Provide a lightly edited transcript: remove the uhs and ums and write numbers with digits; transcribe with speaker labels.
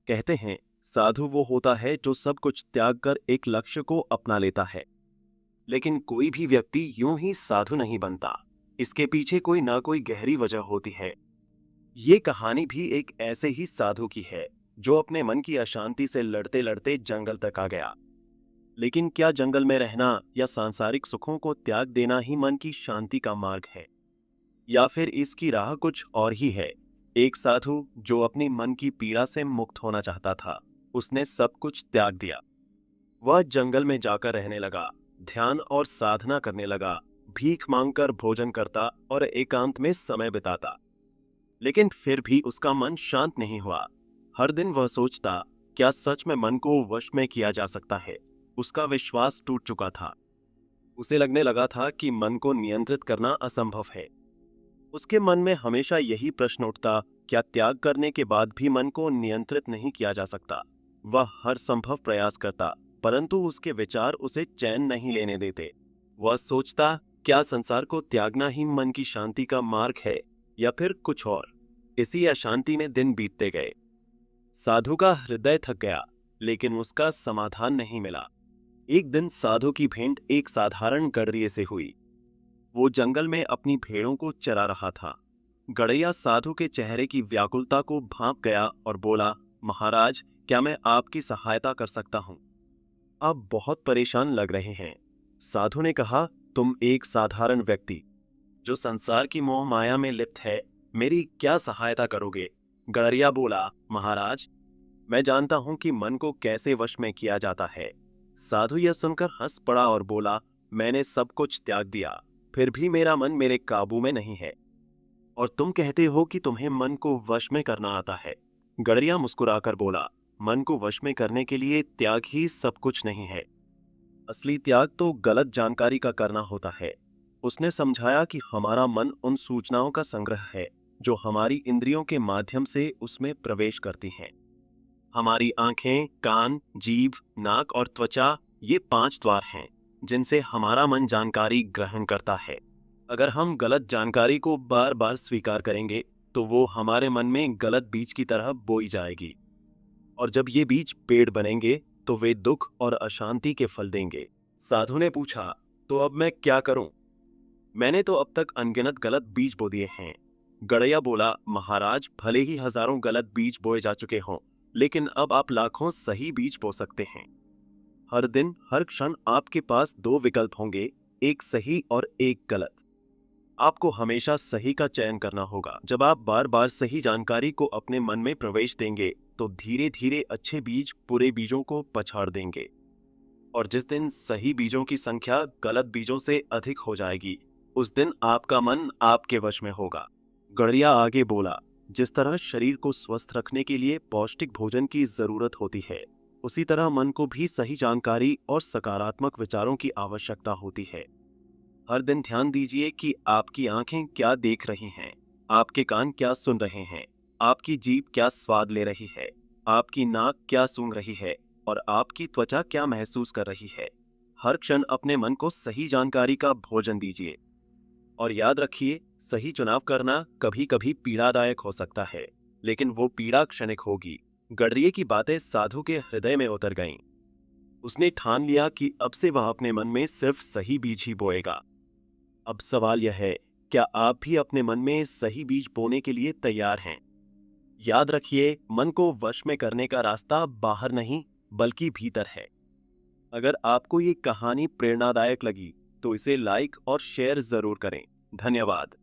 Speaker 1: कहते हैं साधु वो होता है जो सब कुछ त्याग कर एक लक्ष्य को अपना लेता है। लेकिन कोई भी व्यक्ति यूं ही साधु नहीं बनता। इसके पीछे कोई ना कोई गहरी वजह होती है। ये कहानी भी एक ऐसे ही साधु की है जो अपने मन की अशांति से लड़ते लड़ते जंगल तक आ गया। लेकिन क्या जंगल में रहना या सांसारिक सुखों को त्याग देना ही मन की शांति का मार्ग है, या फिर इसकी राह कुछ और ही है? एक साधु जो अपनी मन की पीड़ा से मुक्त होना चाहता था, उसने सब कुछ त्याग दिया। वह जंगल में जाकर रहने लगा, ध्यान और साधना करने लगा, भीख मांगकर भोजन करता और एकांत में समय बिताता। लेकिन फिर भी उसका मन शांत नहीं हुआ। हर दिन वह सोचता, क्या सच में मन को वश में किया जा सकता है? उसका विश्वास टूट चुका था। उसे लगने लगा था कि मन को नियंत्रित करना असंभव है। उसके मन में हमेशा यही प्रश्न उठता, क्या त्याग करने के बाद भी मन को नियंत्रित नहीं किया जा सकता? वह हर संभव प्रयास करता, परंतु उसके विचार उसे चैन नहीं लेने देते। वह सोचता, क्या संसार को त्यागना ही मन की शांति का मार्ग है या फिर कुछ और? इसी अशांति में दिन बीतते गए। साधु का हृदय थक गया, लेकिन उसका समाधान नहीं मिला। एक दिन साधु की भेंट एक साधारण गडरिये से हुई। वो जंगल में अपनी भेड़ों को चरा रहा था। गड़ैया साधु के चेहरे की व्याकुलता को भांप गया और बोला, महाराज, क्या मैं आपकी सहायता कर सकता हूं? आप बहुत परेशान लग रहे हैं। साधु ने कहा, तुम एक साधारण व्यक्ति जो संसार की मोह माया में लिप्त है, मेरी क्या सहायता करोगे? गड़रिया बोला, महाराज, मैं जानता हूं कि मन को कैसे वश में किया जाता है। साधु यह सुनकर हंस पड़ा और बोला, मैंने सब कुछ त्याग दिया, फिर भी मेरा मन मेरे काबू में नहीं है। और तुम कहते हो कि तुम्हें मन को वश में करना आता है। गड़रिया मुस्कुराकर बोला, मन को वश में करने के लिए त्याग ही सब कुछ नहीं है। असली त्याग तो गलत जानकारी का करना होता है। उसने समझाया कि हमारा मन उन सूचनाओं का संग्रह है जो हमारी इंद्रियों के माध्यम से उसमें प्रवेश करती हैं। हमारी आंखें, कान, जीभ, नाक और त्वचा, ये 5 द्वार हैं जिनसे हमारा मन जानकारी ग्रहण करता है। अगर हम गलत जानकारी को बार बार स्वीकार करेंगे तो वो हमारे मन में गलत बीज की तरह बोई जाएगी, और जब ये बीज पेड़ बनेंगे तो वे दुख और अशांति के फल देंगे। साधु ने पूछा, तो अब मैं क्या करूं? मैंने तो अब तक अनगिनत गलत बीज बो दिए हैं। गड़ैया बोला, महाराज, भले ही हजारों गलत बीज बोए जा चुके हों, लेकिन अब आप लाखों सही बीज बो सकते हैं। हर दिन, हर क्षण आपके पास 2 विकल्प होंगे, एक सही और एक गलत। आपको हमेशा सही का चयन करना होगा। जब आप बार बार सही जानकारी को अपने मन में प्रवेश देंगे तो धीरे धीरे अच्छे बीज बुरे बीजों को पछाड़ देंगे, और जिस दिन सही बीजों की संख्या गलत बीजों से अधिक हो जाएगी, उस दिन आपका मन आपके वश में होगा। गड़रिया आगे बोला, जिस तरह शरीर को स्वस्थ रखने के लिए पौष्टिक भोजन की जरूरत होती है, उसी तरह मन को भी सही जानकारी और सकारात्मक विचारों की आवश्यकता होती है। हर दिन ध्यान दीजिए कि आपकी आंखें क्या देख रही हैं, आपके कान क्या सुन रहे हैं, आपकी जीभ क्या स्वाद ले रही है, आपकी नाक क्या सूंघ रही है और आपकी त्वचा क्या महसूस कर रही है। हर क्षण अपने मन को सही जानकारी का भोजन दीजिए। और याद रखिए, सही चुनाव करना कभी कभी पीड़ादायक हो सकता है, लेकिन वो पीड़ा क्षणिक होगी। गडरिये की बातें साधु के हृदय में उतर गईं। उसने ठान लिया कि अब से वह अपने मन में सिर्फ सही बीज ही बोएगा। अब सवाल यह है, क्या आप भी अपने मन में सही बीज बोने के लिए तैयार हैं? याद रखिए, मन को वश में करने का रास्ता बाहर नहीं बल्कि भीतर है। अगर आपको ये कहानी प्रेरणादायक लगी तो इसे लाइक और शेयर जरूर करें। धन्यवाद।